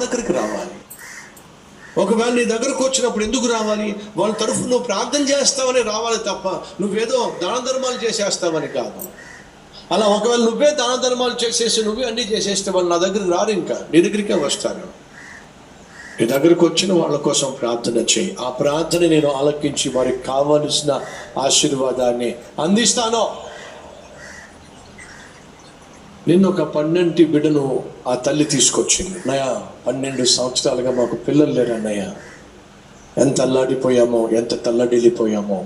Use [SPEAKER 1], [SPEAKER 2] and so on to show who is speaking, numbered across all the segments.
[SPEAKER 1] దగ్గరికి రావాలి. ఒకవేళ నీ దగ్గరకు వచ్చినప్పుడు ఎందుకు రావాలి? వాళ్ళ తరఫు నువ్వు ప్రార్థన చేస్తావని రావాలి తప్ప నువ్వేదో దాన ధర్మాలు చేసేస్తావని కాదు. అలా ఒకవేళ నువ్వే దాన ధర్మాలు చేసేసి నువ్వే అన్నీ చేసేస్తే వాళ్ళు నా దగ్గరికి రారు, ఇంకా నీ దగ్గరికే వస్తారు. నీ దగ్గరకు వచ్చిన వాళ్ళ కోసం ప్రార్థన చేయి. ఆ ప్రార్థన నేను ఆలకించి వారికి కావలసిన ఆశీర్వాదాన్ని అందిస్తాను. నిన్న ఒక 12 బిడ్డను ఆ తల్లి తీసుకొచ్చింది. అన్నయ్య 12 సంవత్సరాలుగా మాకు పిల్లలు లేరు అన్నయ్య. ఎంత అల్లాడిపోయామో, ఎంత తల్లడిల్లిపోయామో.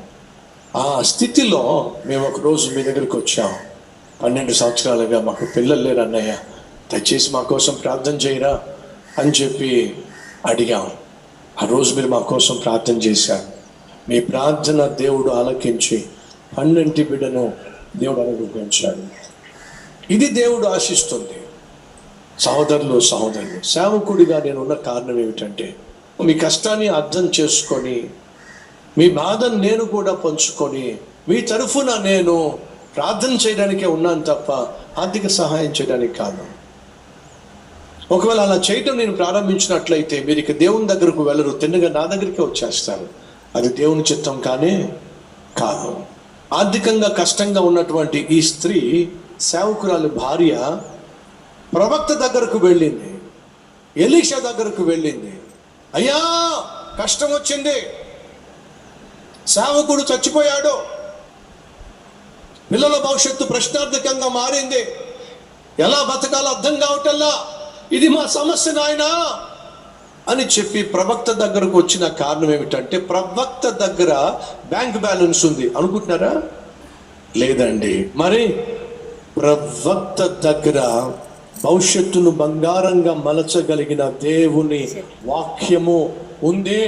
[SPEAKER 1] ఆ స్థితిలో మేము ఒకరోజు మీ దగ్గరికి వచ్చాం. 12 సంవత్సరాలుగా మాకు పిల్లలు లేరు అన్నయ్య, దయచేసి మా కోసం ప్రార్థన చేయరా అని చెప్పి అడిగాం. ఆ రోజు మీరు మా కోసం ప్రార్థన చేశారు. మీ ప్రార్థన దేవుడు ఆలకించి 12 బిడ్డను దేవుడు అనుగ్రహించాడు. ఇది దేవుడు ఆశిస్తుంది. సహోదరులు సేవకుడిగా నేను ఉన్న కారణం ఏమిటంటే మీ కష్టాన్ని అర్థం చేసుకొని మీ బాధను నేను కూడా పంచుకొని మీ తరఫున నేను ప్రార్థన చేయడానికే ఉన్నాను తప్ప ఆర్థిక సహాయం చేయడానికి కాదు. ఒకవేళ అలా చేయటం నేను ప్రారంభించినట్లయితే మీరు ఇక దేవుని దగ్గరకు వెళ్ళరు, తిన్నగా నా దగ్గరికే వచ్చేస్తారు. అది దేవుని చిత్తం కానీ కాదు. ఆర్థికంగా కష్టంగా ఉన్నటువంటి ఈ స్త్రీ, సేవకురాలు భార్య, ప్రవక్త దగ్గరకు వెళ్ళింది, ఎలీషా దగ్గరకు వెళ్ళింది. అయ్యా కష్టం వచ్చింది, సేవకుడు చచ్చిపోయాడు, పిల్లల భవిష్యత్తు ప్రశ్నార్థకంగా మారింది, ఎలా బతకాలో అర్థం కావటల్లా, ఇది మా సమస్య నాయనా అని చెప్పి ప్రవక్త దగ్గరకు వచ్చిన కారణం ఏమిటంటే ప్రవక్త దగ్గర బ్యాంక్ బ్యాలెన్స్ ఉంది అనుకుంటున్నారా? లేదండి. మరి ప్రవక్త దగ్గర భవిష్యత్తును బంగారంగా మలచగలిగిన దేవుని వాక్యము ఉంది.